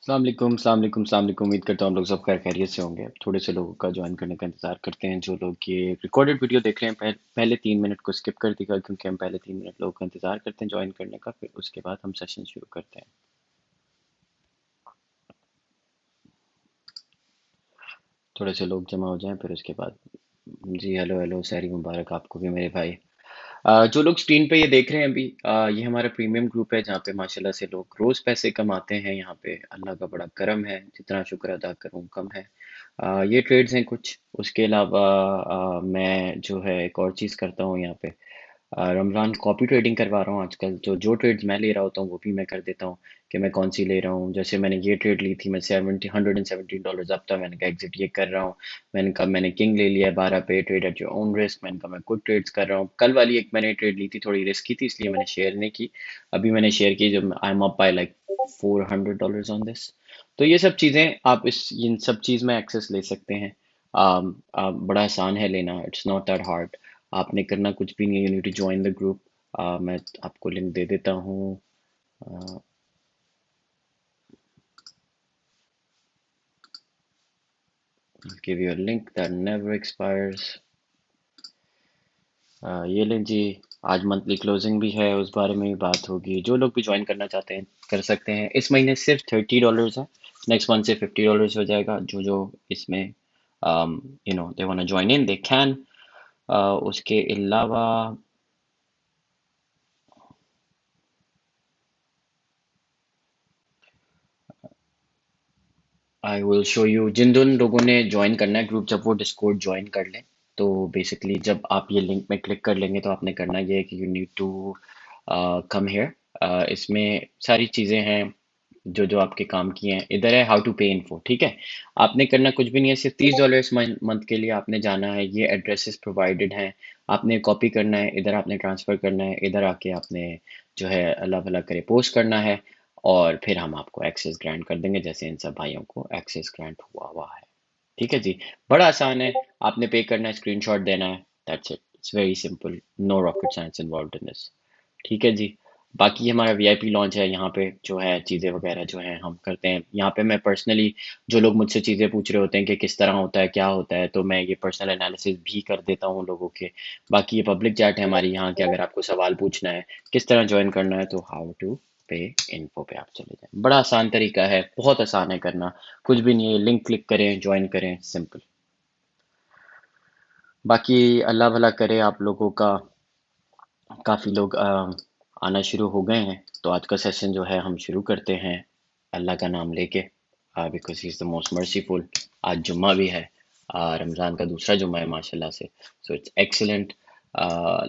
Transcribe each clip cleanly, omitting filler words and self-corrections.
सलाम अलैकुम उम्मीद करता हूँ हम लोग सब खैर खैरियत से होंगे। थोड़े से लोगों का ज्वाइन करने का इंतजार करते हैं। जो लोग ये रिकॉर्डेड वीडियो देख रहे हैं पहले 3 मिनट को स्किप कर दिएगा, क्योंकि हम पहले 3 मिनट लोगों का इंतजार करते हैं ज्वाइन करने का, फिर उसके बाद हम सेशन शुरू करते हैं। थोड़े से लोग जमा हो जाएं, फिर उसके बाद। जी हेलो हेलो, सहरी मुबारक आपको भी मेरे भाई। जो लोग स्क्रीन पे ये देख रहे हैं अभी, ये हमारा प्रीमियम ग्रुप है जहाँ पे माशाल्लाह से लोग रोज पैसे कमाते हैं। यहाँ पे अल्लाह का बड़ा करम है, जितना शुक्र अदा करूँ कम है। ये ट्रेड्स हैं कुछ। उसके अलावा मैं जो है एक और चीज़ करता हूँ यहाँ पे। रमज़ान कॉपी ट्रेडिंग करवा रहा हूँ आजकल। तो जो ट्रेड्स मैं ले रहा होता हूँ वो भी मैं कर देता हूँ कि मैं कौन सी ले रहा हूँ। जैसे मैंने ये ट्रेड ली थी, मैं 117 डॉलर्स अब था, मैंने कहा एग्जिट ये कर रहा हूँ। मैंने कहा मैंने किंग ले लिया है 12 पे, trade at your own risk. मैंने कहा मैं खुद ट्रेड्स कर रहा हूँ। कल वाली एक मैंने ट्रेड ली थी, थोड़ी रिस्की थी इसलिए मैंने शेयर नहीं की। अभी मैंने शेयर की जब I am up by like $400 on this. तो ये सब चीज़ें आप इन सब चीज़ में एक्सेस ले सकते हैं। बड़ा आसान है लेना, इट्स नॉट दैट हार्ड। आपने करना कुछ भी नहीं है, you need to join the group. मैं आपको लिंक दे देता हूँ। Give you a link that never expires. ये लें जी। आज मंथली क्लोजिंग भी है, उस बारे में भी बात होगी। जो लोग भी ज्वाइन करना चाहते हैं कर सकते हैं। इस महीने सिर्फ $30 है। नेक्स्ट मंथ से $50 हो जाएगा। जो जो इसमें they want join in they can. उसके अलावा आई विल शो यू, जिन जिन लोगों ने ज्वाइन करना है ग्रुप, जब वो डिस्कॉर्ड ज्वाइन कर लें तो बेसिकली जब आप ये लिंक में क्लिक कर लेंगे तो आपने करना ये है कि you need to come here. इसमें सारी चीज़ें हैं जो जो आपके काम की हैं। इधर है हाउ टू पे इन्फो, ठीक है। आपने करना कुछ भी नहीं है, सिर्फ $30 इस मंथ के लिए आपने जाना है। ये एड्रेसेस प्रोवाइडेड हैं, आपने कॉपी करना है, इधर आपने ट्रांसफ़र करना है, इधर आके आपने जो है अल्लाह भला करे पोस्ट करना है। और फिर हम आपको एक्सेस ग्रांट कर देंगे, जैसे इन सब भाइयों को एक्सेस ग्रांट हुआ हुआ है। ठीक है जी। बड़ा आसान है। आपने पे करना है, स्क्रीनशॉट देना है, that's it. It's very simple, no rocket science involved in this. ठीक है जी। बाकी हमारा वीआईपी लॉन्च है, यहाँ पे जो है चीज़ें वगैरह जो हैं हम करते हैं। यहाँ पे मैं पर्सनली, जो लोग मुझसे चीज़ें पूछ रहे होते हैं कि किस तरह होता है क्या होता है, तो मैं ये पर्सनल एनालिसिस भी कर देता हूँ लोगों के। बाकी ये पब्लिक चैट है हमारी यहाँ के। अगर आपको सवाल पूछना है किस तरह ज्वाइन करना है, तो हाउ टू पे इन्फो पे आप चले जाएं। बड़ा आसान तरीका है, बहुत आसान है करना। कुछ भी नहीं है, लिंक क्लिक करें, ज्वाइन करें, सिंपल। बाकी अल्लाह भला करे आप लोगों का। काफ़ी लोग आना शुरू हो गए हैं, तो आज का सेशन जो है हम शुरू करते हैं अल्लाह का नाम लेके, because he is the most merciful. आज जुम्मा भी है, रमज़ान का दूसरा जुम्मा है माशाल्लाह से। So it's excellent.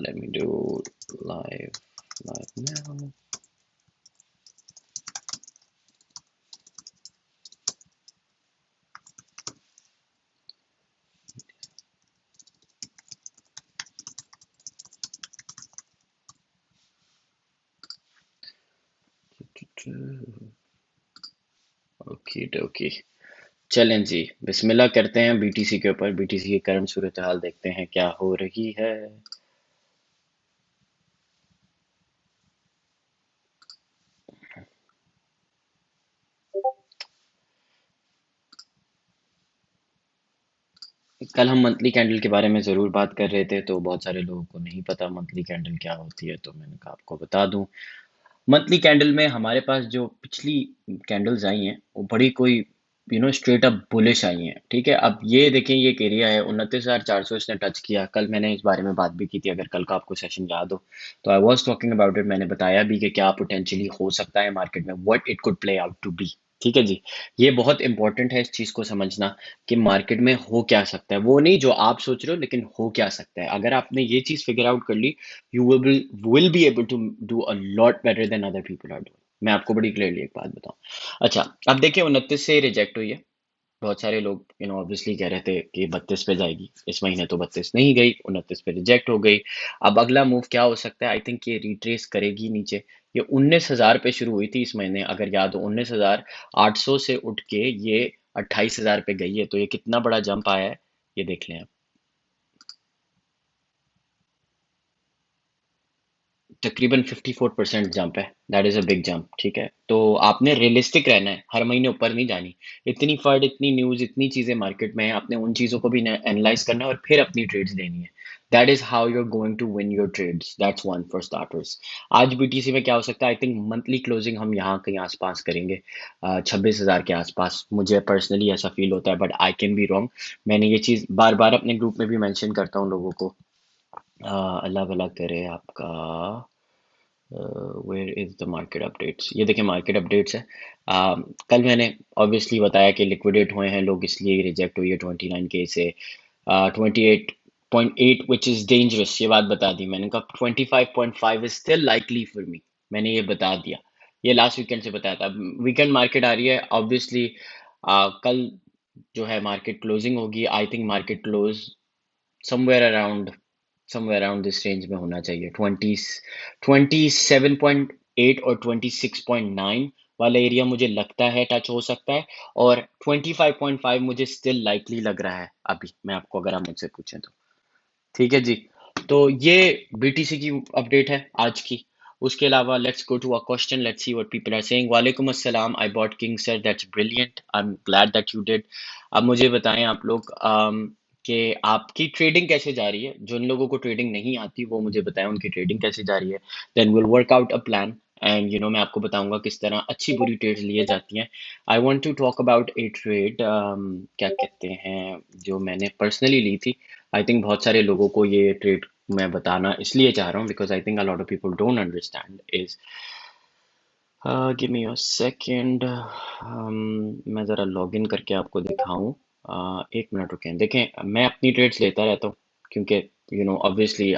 Let me do live live now. Okay okay. चलें जी, बिस्मिल्लाह करते हैं बीटीसी के ऊपर। बीटीसी की करंट सूरत हाल देखते हैं क्या हो रही है। कल हम मंथली कैंडल के बारे में ज़रूर बात कर रहे थे, तो बहुत सारे लोगों को नहीं पता मंथली कैंडल क्या होती है, तो मैंने कहा आपको बता दूं। मंथली कैंडल में हमारे पास जो पिछली कैंडल्स आई हैं वो बड़ी कोई स्ट्रेट अप बुलिश आई हैं। ठीक है, अब ये देखें, ये एक एरिया है 29,400 इसने टच किया। कल मैंने इस बारे में बात भी की थी, अगर कल का आपको सेशन याद हो तो। I was talking about it. मैंने बताया भी कि क्या पोटेंशियली हो सकता है मार्केट में, what it could play out to be. ठीक है जी। ये बहुत इंपॉर्टेंट है इस चीज़ को समझना कि मार्केट में हो क्या सकता है, वो नहीं जो आप सोच रहे हो, लेकिन हो क्या सकता है। अगर आपने ये चीज़ फिगर आउट कर ली, you will be able to do a lot better than other people are doing। मैं आपको बड़ी क्लियरली एक बात बताऊं। अच्छा, अब देखिए 29 से रिजेक्ट हुई है। बहुत सारे लोग ऑब्वियसली कह रहे थे कि 32 पे जाएगी। इस महीने तो 32 नहीं गई, 29 पे रिजेक्ट हो गई। अब अगला मूव क्या हो सकता है? आई थिंक ये रिट्रेस करेगी नीचे। ये 19,000 पे शुरू हुई थी इस महीने, अगर याद हो। 19,800 से उठ के ये 28,000 पे गई है। तो ये कितना बड़ा जंप आया है, ये देख लें आप। तकरीबन 54% जंप है। That is a big jump, ठीक है। तो आपने रियलिस्टिक रहना है, हर महीने ऊपर नहीं जानी। इतनी फर्ड, इतनी न्यूज़, इतनी चीज़ें मार्केट में है, आपने उन चीज़ों को भी एनालाइज करना है और फिर अपनी ट्रेड्स लेनी है। That is how you are going to win your trades, that's one for starters. आज बीटीसी में क्या हो सकता है, आई थिंक मंथली क्लोजिंग हम यहाँ कहीं आसपास करेंगे, 26,000 के आसपास। मुझे पर्सनली ऐसा फील होता है, but I can be wrong. मैंने ये चीज़ बार बार अपने ग्रुप में भी मेंशन करता हूँ लोगों को। अल्लाह भला करे आपका। Where is the market updates, ये देखिए मार्केट अपडेट्स है। कल मैंने ऑब्वियसली बताया कि लिक्विडेट हुए हैं लोग, इसलिए रिजेक्ट हुई है 29K से 28.8, विच इज डेंजरस। ये बात बता दी मैंने, कहा 25.5 is still likely for me, मैंने ये बता दिया। ये लास्ट वीकेंड से बताया था। वीकेंड मार्केट आ रही है ऑब्वियसली। कल जो है मार्केट क्लोजिंग होगी, I think market close somewhere around, somewhere around this range में होना चाहिए। 27.8 और 26.9 वाला एरिया मुझे लगता है टच हो सकता है, और 25.5 मुझे स्टिल लाइकली लग रहा है अभी, मैं आपको, अगर आप मुझसे पूछें तो। ठीक है जी। तो ये बीटीसी की अपडेट है आज की। उसके अलावा let's go to a question, let's see what people are saying. वालेकुम अस्सलाम, I bought king sir, that's brilliant, I am glad that you did. अब मुझे बताएं आप लोग कि आपकी ट्रेडिंग कैसे जा रही है। जिन लोगों को ट्रेडिंग नहीं आती वो मुझे बताएं उनकी ट्रेडिंग कैसे जा रही है। Then will work out a plan, and मैं आपको बताऊंगा किस तरह अच्छी बुरी ट्रेड्स लिए जाती हैं। I want to talk about a trade, क्या कहते हैं, जो मैंने पर्सनली ली थी। आई थिंक बहुत सारे लोगों को ये ट्रेड मैं बताना इसलिए चाह रहा हूँ because I think a lot of people don't understand is, give me a second, मैं ज़रा लॉग इन करके आपको दिखाऊं। एक मिनट रुकें, देखें मैं अपनी ट्रेड्स लेता रहता हूँ क्योंकि ऑब्वियसली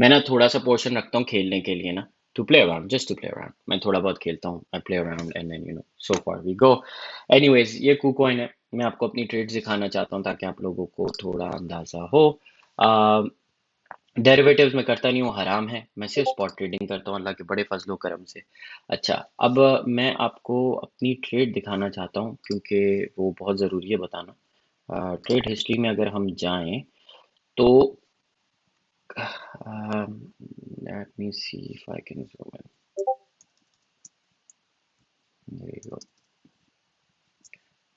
मैं ना थोड़ा सा पोर्शन रखता हूँ खेलने के लिए ना, to play around, just to play around. मैं थोड़ा बहुत खेलता हूँ, I play around and then so for we go. Anyways ये KuCoin है, मैं आपको अपनी ट्रेड्स दिखाना चाहता हूँ ताकि आप लोगों को थोड़ा अंदाज़ा हो। डेरिवेटिव्स में करता नहीं हूँ, हराम है। मैं सिर्फ स्पॉट ट्रेडिंग करता हूँ, अल्लाह के बड़े फजलो करम से। अच्छा, अब मैं आपको अपनी ट्रेड दिखाना चाहता हूँ क्योंकि वो बहुत ज़रूरी है बताना। ट्रेड हिस्ट्री में अगर हम जाएं तो let me see if I can zoom in,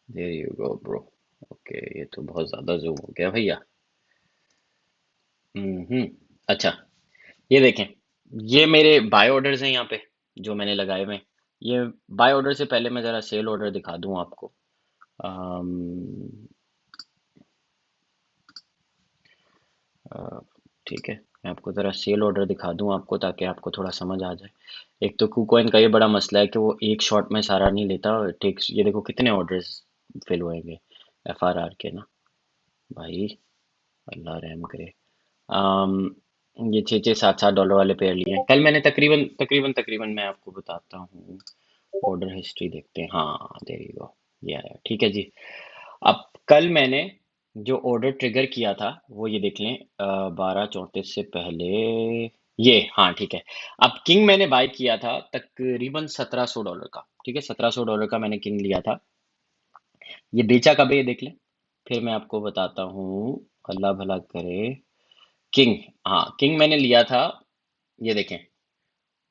there you go bro. Okay, ये तो बहुत ज़्यादा जूम हो गया भैया। हम्म। अच्छा, ये देखें, ये मेरे बाय ऑर्डर्स हैं यहाँ पे जो मैंने लगाए हुए हैं। ये बाय ऑर्डर से पहले मैं ज़रा सेल ऑर्डर दिखा दूँ आपको। अम, अ, ठीक है, मैं आपको ज़रा सेल ऑर्डर दिखा दूँ आपको ताकि आपको थोड़ा समझ आ जाए। एक तो KuCoin का ये बड़ा मसला है कि वो एक शॉट में सारा नहीं लेता, टेक्स, ये देखो कितने ऑर्डर्स फिल होएंगे FRR के ना भाई, अल्लाह रहम करे। अम, ये 6-6 7-7 डॉलर वाले पेयर लिए हैं कल मैंने, तकरीबन तकरीबन तकरीबन मैं आपको बताता हूँ। ऑर्डर हिस्ट्री देखते हैं, हाँ देयर यू गो, ये आया, ठीक है जी। अब कल मैंने जो ऑर्डर ट्रिगर किया था वो ये देख लें, 12:34 से पहले, ये हाँ ठीक है। अब किंग मैंने बाय किया था तकरीबन $1,700 का, ठीक है, $1,700 का मैंने किंग लिया था। ये बेचा कब है ये देख लें, फिर मैं आपको बताता हूँ, अल्लाह भला करे। किंग, हाँ किंग मैंने लिया था, ये देखें,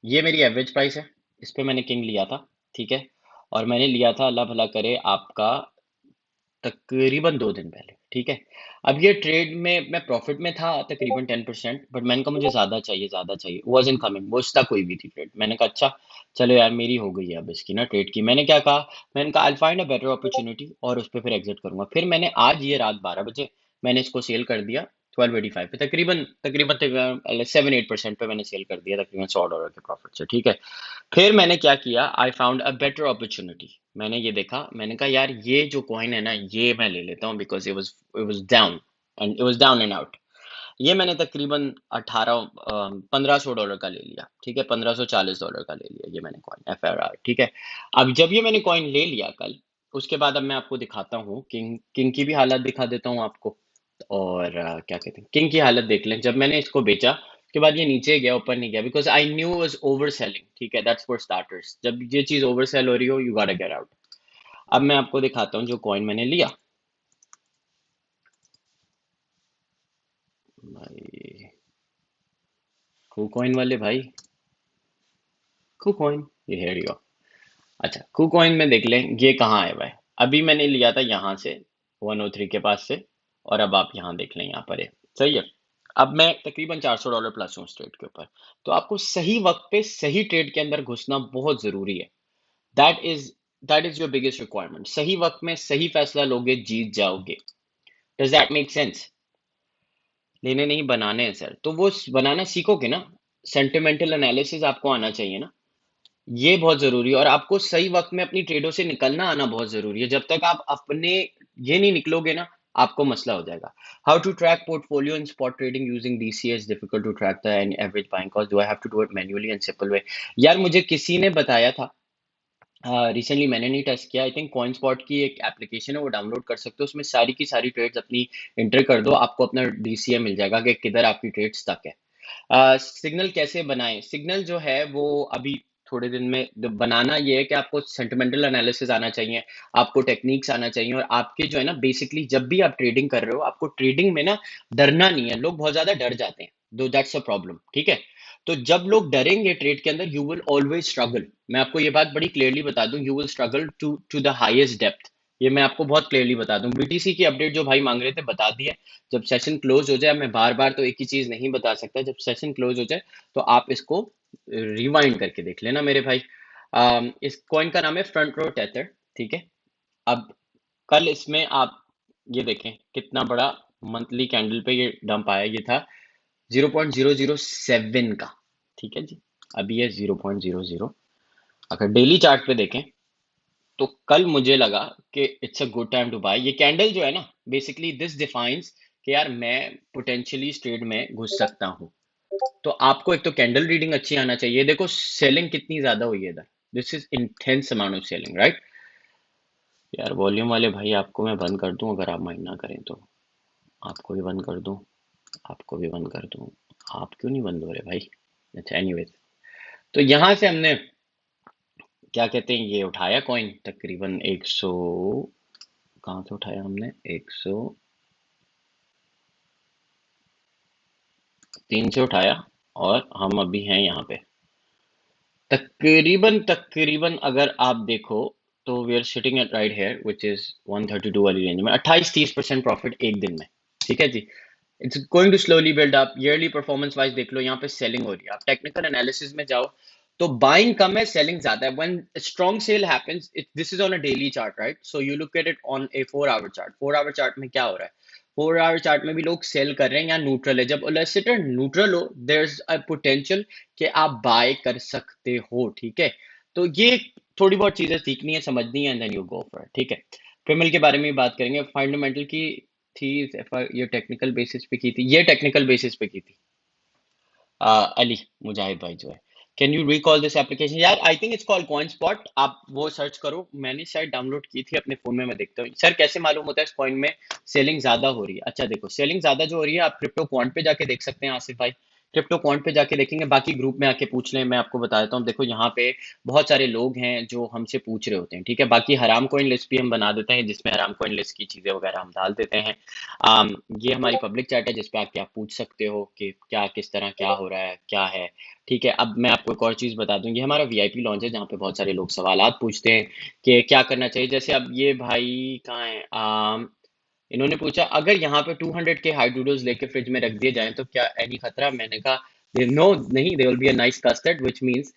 ये मेरी एवरेज प्राइस है, इस पे मैंने किंग लिया था, ठीक है। और मैंने लिया था, अल्लाह भला करे आपका, तकरीबन 2 दिन पहले, ठीक है। अब ये ट्रेड में मैं प्रॉफिट में था तकरीबन 10%, बट मैंने कहा मुझे ज़्यादा चाहिए, वॉज इन कमिंग, वो स्टक हुई भी थी ट्रेड। मैंने कहा अच्छा चलो यार, मेरी हो गई है अब इसकी ना ट्रेड की। मैंने क्या कहा, मैंने कहा I find a better opportunity और उस पर फिर एग्जिट करूंगा। फिर मैंने आज ये रात 12 बजे मैंने इसको सेल कर दिया 1285 पे, तकरीबन तकरीबन 7-8% पे मैंने सेल कर दिया, तकरीबन $100 के प्रॉफिट से, ठीक है। फिर मैंने क्या किया, I found a better opportunity. मैंने ये देखा, मैंने कहा यार ये जो कॉइन है ना ये मैं ले लेता हूँ because it was down, and it was down and out. ये मैंने तकरीबन 1500 डॉलर का ले लिया, ठीक है, $1540 का ले लिया ये मैंने कॉइन FRR, ठीक है। अब जब ये मैंने कॉइन ले लिया कल, उसके बाद अब मैं आपको दिखाता हूँ किंग, किंग की भी हालत दिखा देता हूँ आपको। और क्या कहते हैं, किंग की हालत देख लें। जब मैंने इसको बेचा उसके बाद ये नीचे गया, ऊपर नहीं गया, because I knew was over selling, ठीक है, दैट्स फॉर स्टार्टर्स। जब ये चीज ओवर सेल हो रही हो यू गॉटा गेट आउट। अब मैं आपको दिखाता हूँ जो कॉइन मैंने लिया भाई, KuCoin वाले भाई, KuCoin, ये here you go. अच्छा, KuCoin में देख लें ये कहाँ है भाई। अभी मैंने लिया था यहाँ से 103 के पास से, और अब आप यहाँ देख लें, यहाँ पर है। सही है। अब मैं तकरीबन $400 प्लस हूँ इस ट्रेड के ऊपर। तो आपको सही वक्त पे सही ट्रेड के अंदर घुसना बहुत जरूरी है। That is that is your biggest requirement. सही वक्त में सही फैसला लोगे, जीत जाओगे। Does that make sense? लेने नहीं, बनाने हैं सर। तो वो बनाना सीखोगे ना। सेंटिमेंटल एनालिसिस आपको आना चाहिए ना। ये बहुत जरूरी है, और आपको सही वक्त में अपनी ट्रेडों से निकलना आना बहुत जरूरी है। जब तक आप अपने ये नहीं निकलोगे ना, आपको मसला हो जाएगा। How to track portfolio in spot trading using DCA is difficult to track the average buying cost, do I have to do it manually and simple way? यार मुझे किसी ने बताया था, रिसेंटली मैंने नहीं टेस्ट किया। आई थिंक कॉइन स्पॉट की एक एप्लीकेशन है, वो डाउनलोड कर सकते हो। उसमें सारी की सारी ट्रेड्स अपनी एंटर कर दो, आपको अपना DCA मिल जाएगा कि किधर आपकी ट्रेड स्टक है। सिग्नल कैसे बनाएं? सिग्नल जो है वो अभी थोड़े दिन में बनाना ये है कि आपको सेंटिमेंटल एनालिसिस आना चाहिए, आपको टेक्निक्स आना चाहिए, और आपके जो है ना, बेसिकली जब भी आप ट्रेडिंग कर रहे हो, आपको ट्रेडिंग में ना डरना नहीं है। लोग बहुत ज्यादा डर जाते हैं, दो दैट्स अ प्रॉब्लम, ठीक है। तो जब लोग डरेंगे ट्रेड के अंदर, यू विल ऑलवेज स्ट्रगल। मैं आपको ये बात बड़ी क्लियरली बता दूं, you will struggle to the highest depth. ये मैं आपको बहुत क्लियरली बता दूं। BTC की अपडेट जो भाई मांग रहे थे बता दी है। जब सेशन क्लोज हो जाए, मैं बार बार तो एक ही चीज नहीं बता सकता, जब सेशन क्लोज हो जाए तो आप इसको रिवाइंड करके देख लेना मेरे भाई। इस कॉइन का नाम है फ्रंट रो टेथर, ठीक है। अब कल इसमें आप ये देखें कितना बड़ा मंथली कैंडल पे ये डंप आया। ये था 0.007 का, ठीक है जी। अभी है 0.00। अगर डेली चार्ट पे देखें तो कल मुझे लगा कि it's a good time to buy. ये कैंडल जो है ना, बेसिकली दिस डिफाइंस कि यार मैं पोटेंशियली इस ट्रेड में घुस सकता हूँ। तो आपको एक तो कैंडल रीडिंग अच्छी आना चाहिए। देखो सेलिंग कितनी ज्यादा हुई है इधर। This is intense amount of selling, right. यार वॉल्यूम वाले भाई, आपको मैं बंद कर दूं अगर आप माइंड ना करें तो। आपको भी बंद कर दूं, आपको भी बंद कर दूं। आप क्यों नहीं बंद हो रहे भाई? अच्छा, एनीवेज। तो यहां से हमने क्या कहते हैं, ये उठाया कॉइन तकरीबन 100। कहाँ से उठाया हमने? 103 से उठाया, और हम अभी हैं यहाँ पे। तकरीबन तकरीबन अगर आप देखो तो we are sitting at right here, which is 132 वाली रेंज में। 28-30% प्रॉफिट एक दिन में, ठीक है जी। It's going to slowly build up. Early performance wise देख लो, यहाँ पे सेलिंग हो रही है। आप टेक्निकल एनालिसिस में जाओ तो बाइंग कम है, सेलिंग ज्यादा है। When strong cell happens, this is on a daily chart, right. So you look at it on A 4 our chart. 4 our chart में क्या हो रहा है? 4 आवर चार्ट में भी लोग सेल कर रहे हैं या न्यूट्रल है। जब ओलेसिटर न्यूट्रल हो, देयर इज अ पोटेंशियल कि आप बाय कर सकते हो, ठीक है। तो ये थोड़ी बहुत चीजें सीखनी है, समझनी है, and then you go for, ठीक है। फिमल के बारे में भी बात करेंगे, फंडामेंटल की थी। ये टेक्निकल बेसिस पे की थी, ये टेक्निकल बेसिस पे की थी। अली मुजाहिद भाई जो है, can you recall this application? यार I think it's called coin spot. आप वो सर्च करो, मैंने शायद डाउनलोड की थी अपने फोन में। मैं देखता हूँ सर कैसे मालूम होता है इस कॉइन में सेलिंग ज्यादा हो रही है। अच्छा देखो, सेलिंग ज्यादा जो हो रही है, आप क्रिप्टो क्वांट पे जाके देख सकते हैं आसिफ भाई। क्रिप्टो क्वांट पे जाके देखेंगे, बाकी ग्रुप में आके पूछ लें, मैं आपको बता देता हूँ। देखो यहाँ पे बहुत सारे लोग हैं जो हमसे पूछ रहे होते हैं, ठीक है। बाकी हराम कॉइन लिस्ट भी हम बना देते हैं, जिसमें हराम कॉइन लिस्ट की चीजें वगैरह हम डाल देते हैं। ये हमारी पब्लिक चैट है, जिसपे आके आप पूछ सकते हो कि क्या किस तरह क्या हो रहा है, क्या है, ठीक है। अब मैं आपको एक और चीज़ बता दूं, ये हमारा VIP लॉन्च है, जहाँ पे बहुत सारे लोग सवालात पूछते हैं कि क्या करना चाहिए। जैसे अब ये भाई कहाँ है, इन्होंने पूछा अगर यहाँ पे 200 के हाइड्रोडोज लेके फ्रिज में रख दिए जाएं तो क्या एनी खतरा? मैंने कहा नो, नहीं, they will be a nice custard, which means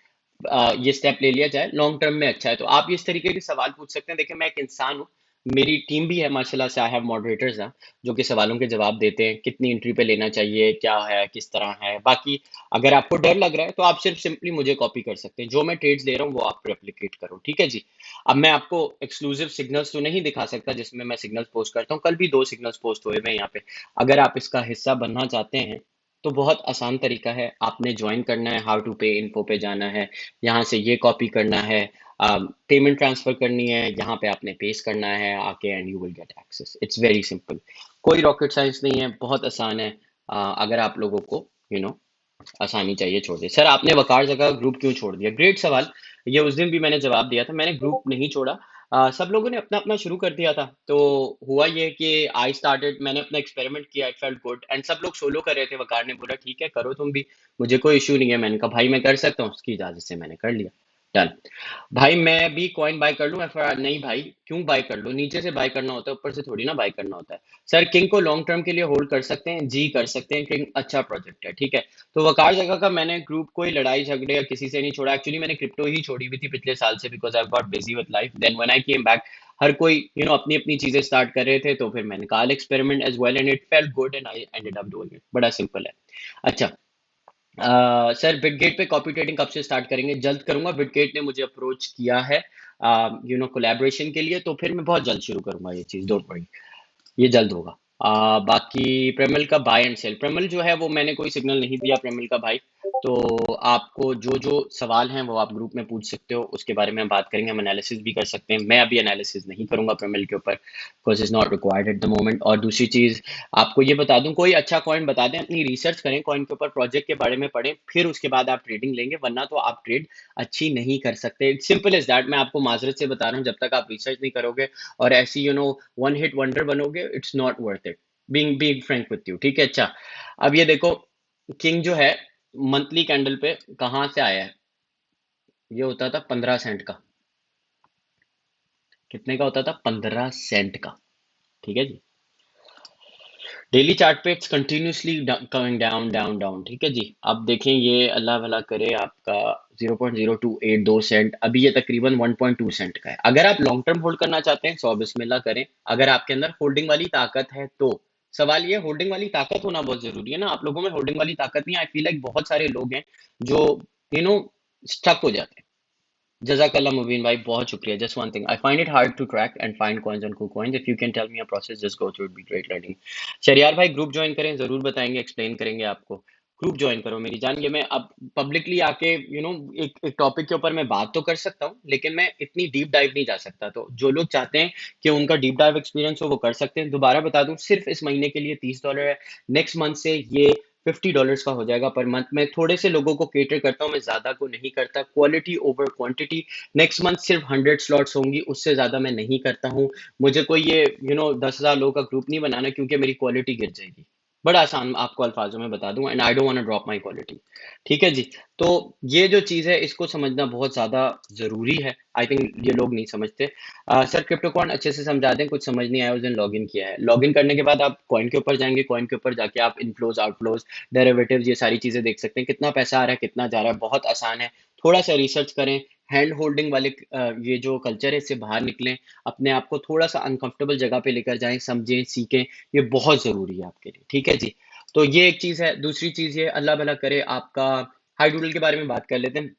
ये स्टेप ले लिया जाए, लॉन्ग टर्म में अच्छा है। तो आप इस तरीके के सवाल पूछ सकते हैं। देखिए मैं एक इंसान हूँ, मेरी टीम भी है माशाल्लाह से। आई हैव मॉडरेटर्स हैं जो कि सवालों के जवाब देते हैं, कितनी एंट्री पे लेना चाहिए, क्या है, किस तरह है। बाकी अगर आपको डर लग रहा है तो आप सिर्फ सिंपली मुझे कॉपी कर सकते हैं। जो मैं ट्रेड्स ले रहा हूँ वो आप रेप्लिकेट करो, ठीक है जी। अब मैं आपको एक्सक्लूसिव सिग्नल्स तो नहीं दिखा सकता जिसमें मैं सिग्नल्स पोस्ट करता हूँ। कल भी 2 सिग्नल्स पोस्ट हुए हैं यहाँ पे। अगर आप इसका हिस्सा बनना चाहते हैं तो बहुत आसान तरीका है, आपने ज्वाइन करना है, हाउ टू पे इन्फो पे जाना है, यहाँ से ये कॉपी करना है, पेमेंट ट्रांसफर करनी है, यहाँ पे आपने पेस्ट करना है आके, and you will get access. It's very simple, कोई रॉकेट साइंस नहीं है, बहुत आसान है। अगर आप लोगों को आसानी चाहिए, छोड़ दे। सर आपने वकार जगह ग्रुप क्यों छोड़ दिया? ग्रेट सवाल। ये उस दिन भी मैंने जवाब दिया था, मैंने ग्रुप नहीं छोड़ा। सब लोगों ने अपना अपना शुरू कर दिया था, तो हुआ ये कि आई स्टार्टेड, मैंने अपना एक्सपेरिमेंट किया, इट फेल्ट गुड, एंड सब लोग सोलो कर रहे थे। वकार ने बोला ठीक है करो तुम भी, मुझे कोई इशू नहीं है। मैंने कहा भाई मैं कर सकता हूँ, उसकी इजाजत से मैंने कर लिया। डन। भाई मैं भी कॉइन बाय कर लूं, एफआर नहीं भाई, क्यों बाय कर लूं, नीचे से बाय करना होता है, ऊपर से थोड़ी ना बाय करना होता है। सर किंग को लॉन्ग टर्म के लिए होल्ड कर सकते हैं जी, कर सकते हैं, किंग अच्छा प्रोजेक्ट है, ठीक है। तो वकार जगह का मैंने ग्रुप कोई लड़ाई झगड़े या किसी से नहीं छोड़ा, एक्चुअली मैंने क्रिप्टो ही छोड़ी हुई थी पिछले साल से, because I got busy with life. Then when I came back, हर कोई अपनी अपनी चीजें स्टार्ट कर रहे थे, तो फिर मैंने कहा experiment as well, and it felt good and I ended up doing it. बड़ा सिंपल है। अच्छा, सर बिटगेट पे कॉपी ट्रेडिंग कब से स्टार्ट करेंगे? जल्द करूंगा, बिटगेट ने मुझे अप्रोच किया है कोलैबोरेशन के लिए, तो फिर मैं बहुत जल्द शुरू करूंगा ये चीज, डोंट वरी, ये जल्द होगा। बाकी प्रेमल का बाय एंड सेल, प्रेमल जो है वो मैंने कोई सिग्नल नहीं दिया प्रेमल का भाई। तो आपको जो जो सवाल हैं वो आप ग्रुप में पूछ सकते हो, उसके बारे में हम बात करेंगे, हम एनालिसिस भी कर सकते हैं। मैं अभी एनालिसिस नहीं करूंगा प्रेमल के ऊपर, because is not required at the moment. और दूसरी चीज आपको ये बता दूं, कोई अच्छा कॉइन बता दें, अपनी रिसर्च करें कॉइन के ऊपर, प्रोजेक्ट के बारे में पढ़ें, फिर उसके बाद आप ट्रेडिंग लेंगे, वरना तो आप ट्रेड अच्छी नहीं कर सकते। It's simple as that. मैं आपको माजरत से बता रहा हूँ, जब तक आप रिसर्च नहीं करोगे और ऐसी वन हिट वंडर बनोगे, it's not worth it, being Frank with you, ठीक है। अच्छा, अब ये देखो, किंग जो है मंथली कैंडल पे कहाँ से आया है? ये होता था 15 सेंट का। कितने का होता था? 15 सेंट का, ठीक है जी। डेली चार्ट पे it's continuously coming down down down, ठीक है जी। अब देखें, ये अल्लाह भला करे आपका 0.0282 सेंट, अभी ये तकरीबन 1.2 सेंट का है। अगर आप लॉन्ग टर्म होल्ड करना चाहते हैं, सौ बिस्मिल्लाह करें। अगर आपके अंदर होल्डिंग वाली ताकत है तो, सवाल ये, होल्डिंग वाली ताकत होना बहुत जरूरी है ना। आप लोगों में होल्डिंग वाली ताकत नहीं है। आई फील लाइक बहुत सारे लोग हैं जो यू नो स्टक हो जाते हैं। Jazakallah Mubin bhai, बहुत शुक्रिया। Just one thing, I find it hard to track and find coins on KuCoins. If you can tell me a process, just go through, it be great learning. Shahriar भाई group join करें, जरूर बताएंगे, explain करेंगे आपको। Group join करो मेरी जान। ये मैं अब पब्लिकली आके एक टॉपिक के ऊपर मैं बात तो कर सकता हूँ, लेकिन मैं इतनी डीप डाइव नहीं जा सकता। तो जो लोग चाहते हैं कि उनका डीप डाइव एक्सपीरियंस हो, वो कर सकते हैं। दोबारा बता दूं, सिर्फ इस महीने के लिए $30 है। नेक्स्ट मंथ से ये $50 का हो जाएगा पर मंथ। मैं थोड़े से लोगों को केटर करता हूँ, मैं ज्यादा को नहीं करता, quality over quantity. Next month सिर्फ 100 स्लॉट्स होंगी, उससे ज्यादा मैं नहीं करता हूँ। मुझे कोई ये 10,000 लोगों का ग्रुप नहीं बनाना, क्योंकि मेरी क्वालिटी गिर जाएगी। बड़ा आसान आपको अल्फाजों में बता दूं, and I don't want to drop my quality, ठीक है जी। तो ये जो चीज है, इसको समझना बहुत ज्यादा जरूरी है। आई थिंक ये लोग नहीं समझते। सर क्रिप्टोकॉइन अच्छे से समझा दें, कुछ समझ नहीं आया, उस दिन लॉग इन किया है। लॉग इन करने के बाद आप कॉइन के ऊपर जाएंगे, कॉइन के ऊपर जाके आप इनफ्लोज आउटफ्लोज, डेरिवेटिव्स, ये सारी चीजें देख सकते हैं, कितना पैसा आ रहा है, कितना जा रहा है। बहुत आसान है, थोड़ा सा रिसर्च करें। हैंड होल्डिंग वाले ये जो कल्चर है, इससे बाहर निकलें, अपने आप को थोड़ा सा अनकंफर्टेबल जगह पे लेकर जाएं, समझें, सीखें। ये बहुत जरूरी है आपके लिए, ठीक है जी। तो ये एक चीज है। दूसरी चीज ये, अल्लाह भला करे आपका, हाइडूडल के बारे में बात कर लेते हैं।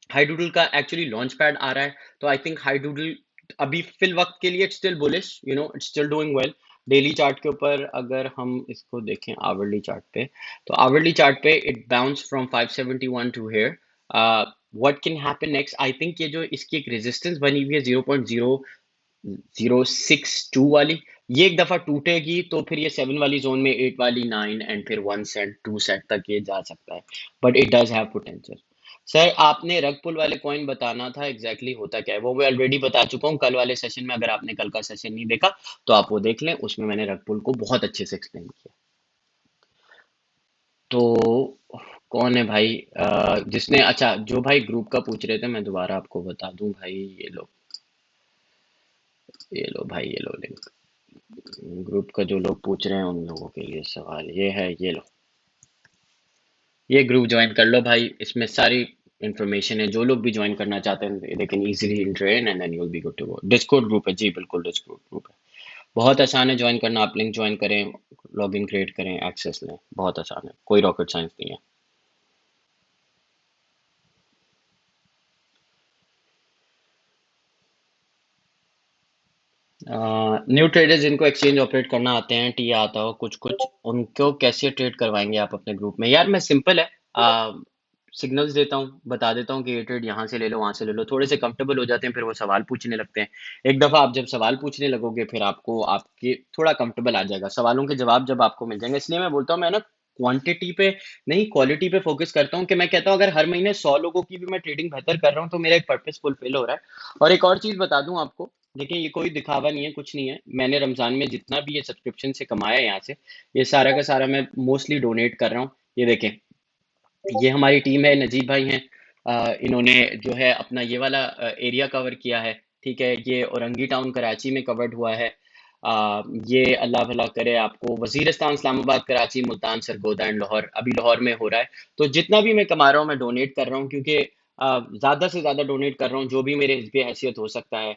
हाइडूडल का एक्चुअली लॉन्च पैड आ रहा है, तो आई थिंक हाइडूडल अभी फिल वक्त के लिए it's still bullish, it's still doing well. Daily chart के ऊपर अगर हम इसको देखें, आवरली चार्ट पे, तो आवरली चार्ट पे it bounce from 571 to here. What can happen next? I think ये जो इसकी एक रेजिस्टेंस बनी हुई है 0.0062 वाली, ये एक दफा टूटेगी तो फिर ये 7 वाली जोन में, 8 वाली, 9, एंड फिर 1 सेंट 2 सेंट तक ये जा सकता है। But it does have potential. Sir आपने रग पुल वाले कॉइन बताना था, एग्जैक्टली होता क्या है वो मैं ऑलरेडी बता चुका हूँ कल वाले सेशन में। अगर आपने कल का सेशन नहीं देखा तो आप वो देख लें, उसमें मैंने रग पुल को बहुत अच्छे से एक्सप्लेन किया। तो कौन है भाई जिसने, अच्छा जो भाई ग्रुप का पूछ रहे थे, मैं दोबारा आपको बता दूं भाई, ये लो, ये लो भाई, ये लो लिंक। ग्रुप का जो लोग पूछ रहे हैं उन लोगों के लिए सवाल ये है, ये लो, ये ग्रुप ज्वाइन कर लो भाई। इसमें सारी इंफॉर्मेशन है, जो लोग भी ज्वाइन करना चाहते हैं they can easily enter and then you will be good to go. Discord group है जी, बिल्कुल डिस्कॉर्ड ग्रुप है, बहुत आसान है ज्वाइन करना। आप लिंक ज्वाइन करें, लॉगिन क्रिएट करें, एक्सेस लें, बहुत आसान है, कोई रॉकेट साइंस नहीं है। न्यू ट्रेडर्स जिनको एक्सचेंज ऑपरेट करना आते हैं, टी आता हो कुछ कुछ, उनको कैसे ट्रेड करवाएंगे आप अपने ग्रुप में? यार मैं सिंपल है, सिग्नल्स देता हूँ, बता देता हूँ कि ये ट्रेड यहाँ से ले लो, वहां से ले लो, थोड़े से कंफर्टेबल हो जाते हैं, फिर वो सवाल पूछने लगते हैं। एक दफा आप जब सवाल पूछने लगोगे, फिर आपको आपके थोड़ा कंफर्टेबल आ जाएगा, सवालों के जवाब जब आपको मिल जाएंगे। इसलिए मैं बोलता हूँ, मैं ना क्वांटिटी पे नहीं, क्वालिटी पे फोकस करता हूँ। कि मैं कहता हूँ अगर हर महीने 100 लोगों की भी मैं ट्रेडिंग बेहतर कर रहा हूँ, तो मेरा एक पर्पस फुलफिल हो रहा है। और एक और चीज बता दूं आपको, देखिए ये कोई दिखावा नहीं है, कुछ नहीं है। मैंने रमजान में जितना भी ये सब्सक्रिप्शन से कमाया है यहाँ से, ये सारा का सारा मैं मोस्टली डोनेट कर रहा हूँ। ये देखें, ये हमारी टीम है, नजीब भाई हैं। इन्होंने जो है अपना ये वाला एरिया कवर किया है। ठीक है, ये औरंगी टाउन कराची में कवर्ड हुआ है। ये अल्लाह भला करे आपको, वजीरिस्तान, इस्लामाबाद, कराची, मुल्तान, सरगोदा एंड लाहौर, अभी लाहौर में हो रहा है। तो जितना भी मैं कमा रहा हूँ मैं डोनेट कर रहा हूँ, क्योंकि ज़्यादा से ज़्यादा डोनेट कर रहा हूँ जो भी मेरे हिस्बे हैसियत हो सकता है।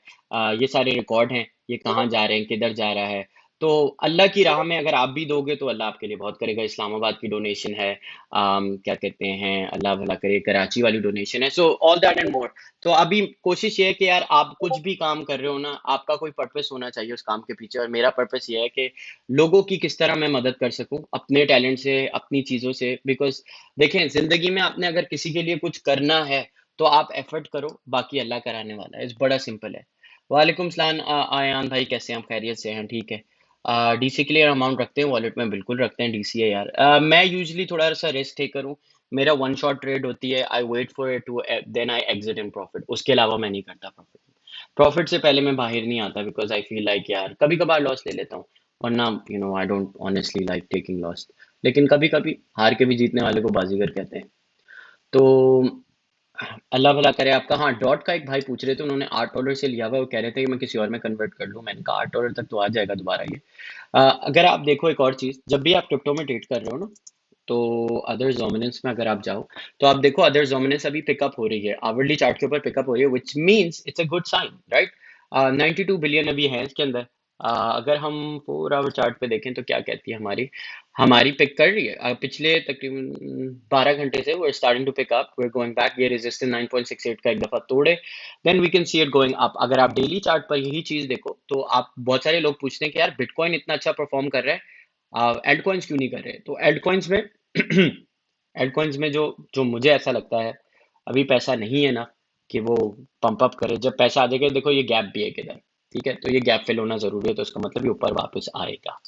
ये सारे रिकॉर्ड हैं, ये कहाँ जा रहे हैं, किधर जा रहा है। तो अल्लाह की राह में अगर आप भी दोगे तो अल्लाह आपके लिए बहुत करेगा। इस्लामाबाद की डोनेशन है, क्या कहते हैं, अल्लाह भला करे, कराची वाली डोनेशन है, so all that and more. तो अभी कोशिश ये है कि यार आप कुछ भी काम कर रहे हो ना, आपका कोई पर्पस होना चाहिए उस काम के पीछे, और मेरा पर्पस ये है कि लोगों की किस तरह मैं मदद कर सकूं अपने टैलेंट से, अपनी चीज़ों से। बिकॉज देखें, जिंदगी में आपने अगर किसी के लिए कुछ करना है तो आप एफर्ट करो, बाकी अल्लाह कराने वाला है। इस बड़ा सिंपल है। वालेकुम सलाम आयान भाई, कैसे हैं आप? खैरियत से हैं? ठीक है। डीसी के लिए अमाउंट रखते हैं वॉलेट में? बिल्कुल रखते हैं, डीसी है यार। मैं यूजली थोड़ा सा रिस्क टेकर हूँ। मेरा वन शॉट ट्रेड होती है, I wait for it too, then I exit in profit. उसके अलावा मैं नहीं करता प्रॉफिट। प्रॉफिट से पहले मैं बाहर नहीं आता, बिकॉज आई फील लाइक यार कभी कभार लॉस ले लेता हूँ, वरना I don't honestly like taking loss. लेकिन कभी कभी हार के भी जीतने वाले को बाजीगर कहते हैं। तो अल्लाह भला करे आपका। हाँ, डॉट का एक भाई पूछ रहे थे, उन्होंने $8 से लिया हुआ है, वो कह रहे थे कि मैं किसी और में कन्वर्ट कर लूँ। मैंने कहा $8 तक तो आ जाएगा दोबारा ये। अगर आप देखो एक और चीज़, जब भी आप क्रिप्टो में ट्रेड कर रहे हो ना, तो अदर्स डोमिनेंस में अगर आप जाओ तो आप देखो अदर्स डोमिनेंस अभी पिकअप हो रही है, आवरली चार्ट के ऊपर पिकअप हो रही है, which means it's a good sign, right. 92 billion अभी है इसके अंदर। अगर हम 4 आवर चार्ट पे देखें तो क्या कहती है हमारी, हमारी पिक कर रही है। पिछले तकरीबन 12 घंटे से वो starting to pick up, we going back. ये रेजिस्टेंस 9.68 का एक दफा तोड़े, then we can see it going up. अगर आप डेली चार्ट पर यही चीज देखो तो आप, बहुत सारे लोग पूछते हैं कि यार बिटकॉइन इतना अच्छा परफॉर्म कर रहा है, एल्ट कॉइन्स क्यों नहीं कर रहे? तो एल्ट कॉइन्स में एल्ट कॉइन्स में जो जो मुझे ऐसा लगता है, अभी पैसा नहीं है ना कि वो पंप अप करे। जब पैसा आ जाएगा, देखो ये गैप भी है किधर, ठीक है, तो ये गैप फिल होना जरूरी है, तो इसका मतलब ये ऊपर वापस आएगा।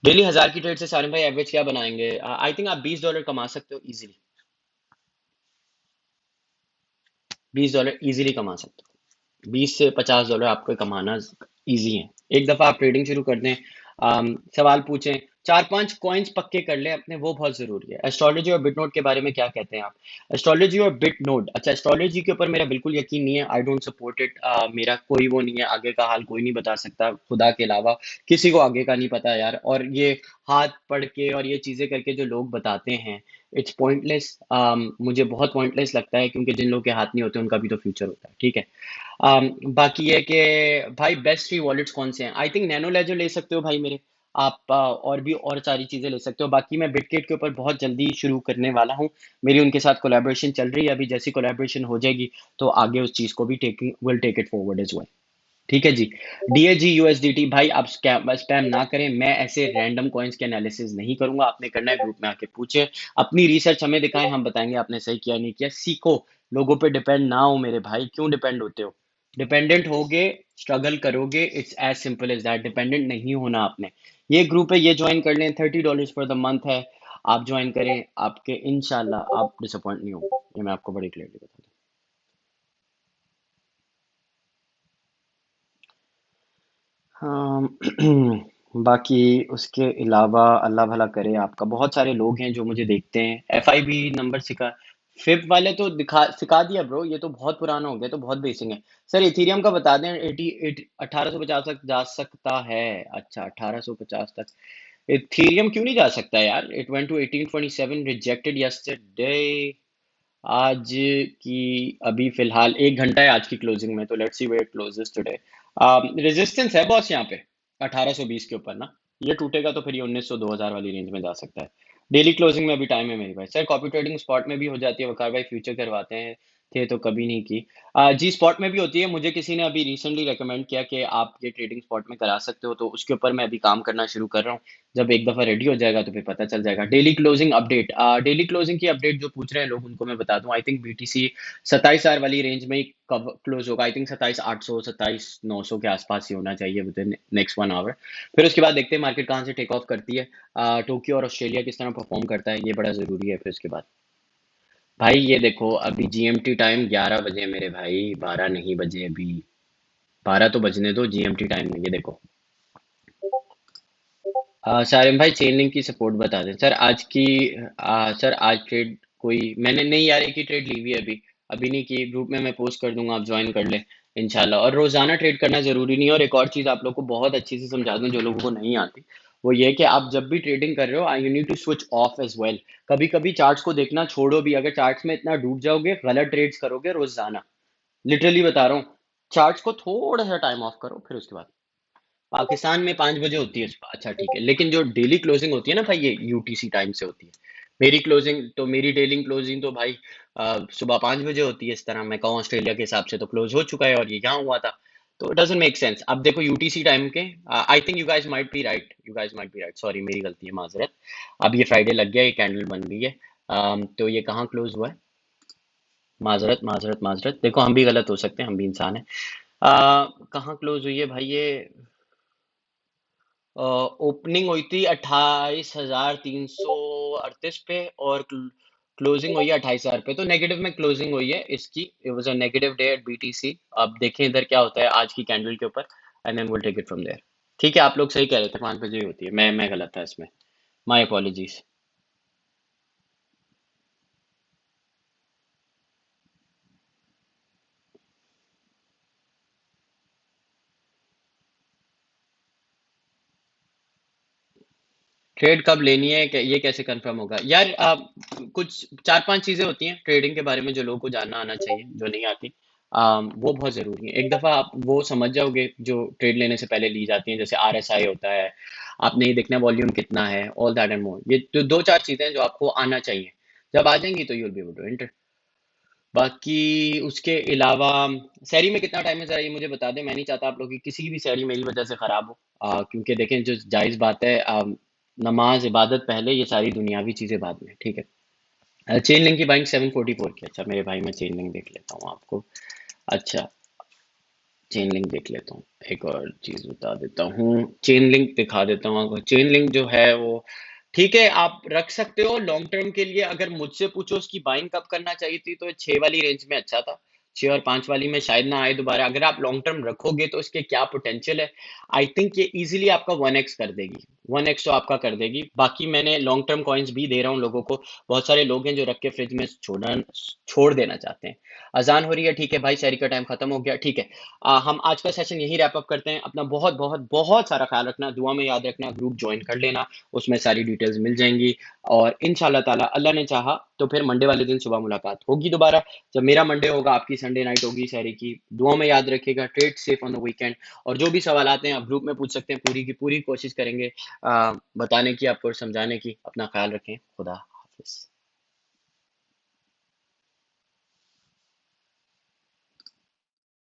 डेली 1000 की ट्रेड से सारे भाई एवरेज क्या बनाएंगे? आई थिंक आप $20 कमा सकते हो इजीली। $20 इजीली कमा सकते हो। $20 से $50 आपको कमाना इजी है। एक दफा आप ट्रेडिंग शुरू कर दें, सवाल पूछें, 4-5 कॉइन्स पक्के कर लें अपने, वो बहुत जरूरी है। एस्ट्रोलॉजी और बिट नोट के बारे में क्या कहते हैं आप? एस्ट्रोलॉजी और बिट नोट, अच्छा, एस्ट्रोलॉजी के ऊपर मेरा बिल्कुल यकीन नहीं है, आई डोंट सपोर्ट इट। मेरा कोई वो नहीं है, आगे का हाल कोई नहीं बता सकता खुदा के अलावा। किसी को आगे का नहीं पता यार। और ये हाथ पढ़ के और ये चीजें करके जो लोग बताते हैं, इट्स पॉइंटलेस। मुझे बहुत पॉइंटलेस लगता है, क्योंकि जिन लोगों के हाथ नहीं होते उनका भी तो फ्यूचर होता है, ठीक है। बाकी ये कि भाई बेस्ट फ्री वॉलेट्स कौन से हैं? आई थिंक नैनो लेजर ले सकते हो भाई मेरे। आप और भी और सारी चीज़ें ले सकते हो। बाकी मैं बिटकेट के ऊपर बहुत जल्दी शुरू करने वाला हूँ। मेरी उनके साथ कोलैबोरेशन चल रही है अभी, जैसी कोलैबोरेशन हो जाएगी तो आगे उस चीज़ को भी taking will take it forward as well. ठीक है जी। डीएजी यूएसडीटी भाई, आप स्पैम ना करें। मैं ऐसे रैंडम कॉइन्स के एनालिसिस नहीं करूंगा। आपने करना है ग्रुप में आके पूछे, अपनी रिसर्च हमें दिखाएं, हम बताएंगे आपने सही किया नहीं किया। सीखो, लोगों पे डिपेंड ना हो मेरे भाई। क्यों डिपेंड होते हो? डिपेंडेंट होगे, स्ट्रगल करोगे, it's as simple as that. Dependent नहीं होना आपने। ये ग्रुप है, ये ज्वाइन कर लें, $30 फॉर द मंथ है। आप ज्वाइन करें, आपके इंशाल्लाह आप डिसअपॉइंट नहीं होंगे, ये मैं आपको बड़ी क्लियरली बता दूं। हाँ। बाकी उसके अलावा अल्लाह भला करे आपका। बहुत सारे लोग हैं जो मुझे देखते हैं, FIB नंबर सिखा, फिप वाले तो दिखा सिखा दिया ब्रो, ये तो बहुत पुराना हो गया, तो बहुत बेसिक है। सर इथीरियम का बता दें, 1850 तक जा सकता है? अच्छा, 1850 तक इथीरियम क्यों नहीं जा सकता यार? It went to 1827, rejected yesterday. आज की, अभी फिलहाल 1 घंटा है आज की क्लोजिंग में, तो let's see where it closes today. Resistance है बॉस यहाँ पे 1820 के ऊपर ना। ये टूटेगा तो फिर ये 1900 2000 वाली रेंज में जा सकता है। डेली क्लोजिंग में अभी टाइम है मेरे भाई। सर कॉपी ट्रेडिंग स्पॉट में भी हो जाती है? वकार भाई फ्यूचर करवाते हैं, थे तो कभी नहीं की। जी स्पॉट में भी होती है। मुझे किसी ने अभी रिसेंटली रेकमेंड किया कि आप ये ट्रेडिंग स्पॉट में करा सकते हो, तो उसके ऊपर मैं अभी काम करना शुरू कर रहा हूँ। जब एक दफा रेडी हो जाएगा तो फिर पता चल जाएगा। Daily closing update, daily closing की अपडेट जो पूछ रहे हैं लोग, उनको मैं बता दूं, आई थिंक BTC 27,000 वाली रेंज में ही कब क्लोज होगा। आई थिंक 27,800 27,900 के आसपास ही होना चाहिए विद इन नेक्स्ट 1 आवर। फिर उसके बाद देखते हैं मार्केट कहाँ से टेक ऑफ करती है। टोक्यो और ऑस्ट्रेलिया किस तरह परफॉर्म करता है, ये बड़ा जरूरी है। फिर उसके बाद भाई ये देखो, अभी GMT टाइम 11 बजे मेरे भाई, 12 नहीं बजे अभी। 12 तो बजने दो जीएमटी टाइम में, ये देखो। सारिम भाई चेन लिंक की सपोर्ट बता दें सर आज की। सर आज ट्रेड कोई मैंने नहीं यार, एक ही ट्रेड ली हुई है अभी। अभी नहीं की, ग्रुप में मैं पोस्ट कर दूंगा, आप ज्वाइन कर लें इंशाल्लाह। और रोजाना ट्रेड करना जरूरी नहीं है। और एक और चीज आप लोग को बहुत अच्छी से समझा दूं जो लोगों को नहीं आती, वो ये है कि आप जब भी ट्रेडिंग कर रहे हो you need to switch off as well. कभी कभी चार्ट्स को देखना छोड़ो भी, अगर चार्ट्स में इतना डूब जाओगे, गलत ट्रेड्स करोगे रोजाना, लिटरली बता रहा हूँ। चार्ट्स को थोड़ा सा टाइम ऑफ करो, फिर उसके बाद। पाकिस्तान में 5 बजे होती है सुबह, अच्छा ठीक है, लेकिन जो डेली क्लोजिंग होती है ना भाई, ये यूटीसी टाइम से होती है। मेरी क्लोजिंग तो, मेरी डेली क्लोजिंग तो भाई सुबह 5 बजे होती है। इस तरह मैं कहूँ ऑस्ट्रेलिया के हिसाब से तो क्लोज हो चुका है, और ये यहाँ हुआ था। तो इट डजंट मेक सेंस। अब देखो यूटीसी टाइम के, I think you guys might be right, you guys might be right, sorry मेरी गलती है, माजरत। अब ये फ्राइडे लग गया, ये कैंडल बन गई है। तो ये कहाँ क्लोज हुआ है? माजरत माजरत माजरत, देखो हम भी गलत हो सकते हैं, हम भी इंसान हैं। कहाँ क्लोज हुई है भाई ये? ओपनिंग हुई थी 28,338 पे, और क्लोजिंग हुई है 28,000 पे। तो नेगेटिव में क्लोजिंग हुई है इसकी। It was a negative day at BTC. अब देखें इधर क्या होता है आज की कैंडल के ऊपर, and then will take it from there. ठीक है, आप लोग सही कह रहे थे, 5 बजे ही होती है, मैं गलत था इसमें। My apologies. ट्रेड कब लेनी है, ये कैसे कंफर्म होगा यार? कुछ 4-5 चीजें होती हैं ट्रेडिंग के बारे में जो लोगों को जानना आना चाहिए, जो नहीं आती। वो बहुत जरूरी है। एक दफा आप वो समझ जाओगे जो ट्रेड लेने से पहले ली जाती हैं, जैसे आरएसआई होता है, आपने ये देखना वॉल्यूम कितना है, ऑल दैट एंड मोर। ये जो 2-4 चीजें हैं जो आपको आना चाहिए, जब आ जाएंगी तो you'll be able to enter. बाकी उसके अलावा सैरी में कितना टाइम है जरा ये मुझे बता दें। मैं नहीं चाहता आप लोग की किसी की भी सैरी मेरी वजह से खराब हो। क्योंकि देखें जो जायज़ बात है, नमाज इबादत पहले, ये सारी दुनियावी चीज़ें बाद में, ठीक है। चेन लिंक की बाइंग 744 की, अच्छा मेरे भाई मैं चेन लिंक देख लेता हूँ आपको। अच्छा, चेन लिंक देख लेता हूँ। एक और चीज़ बता देता हूँ, चेन लिंक दिखा देता हूँ आपको। चेन लिंक जो है वो ठीक है, आप रख सकते हो लॉन्ग टर्म के लिए। अगर मुझसे पूछो उसकी बाइंग कब करना चाहिए थी, तो 6 वाली रेंज में अच्छा था। 6 और 5 वाली में शायद ना आए दोबारा। अगर आप लॉन्ग टर्म रखोगे तो इसके क्या पोटेंशियल है, आई थिंक ये इजीली आपका 1x कर देगी। 1x तो आपका कर देगी। बाकी मैंने लॉन्ग टर्म कॉइन्स भी दे रहा हूँ लोगों को। बहुत सारे लोग हैं जो रख के फ्रिज में छोड़ देना चाहते हैं। अजान हो रही है, ठीक है भाई, शहरी का टाइम खत्म हो गया, ठीक है। हम आज का सेशन यही रैप अप करते हैं। अपना बहुत बहुत बहुत सारा ख्याल रखना, दुआ में याद रखना, ग्रुप ज्वाइन कर लेना, उसमें सारी डिटेल्स मिल जाएंगी। और इंशाल्लाह ताला अल्लाह ने चाहा तो फिर मंडे वाले दिन सुबह मुलाकात होगी दोबारा। जब मेरा मंडे होगा आपकी संडे नाइट होगी शहरी की। दुआ में याद रखिएगा, trade safe on the weekend. और जो भी सवाल आते हैं आप ग्रुप में पूछ सकते हैं, पूरी की पूरी कोशिश करेंगे बताने की आपको और समझाने की। अपना ख्याल रखें, खुदा हाफिज।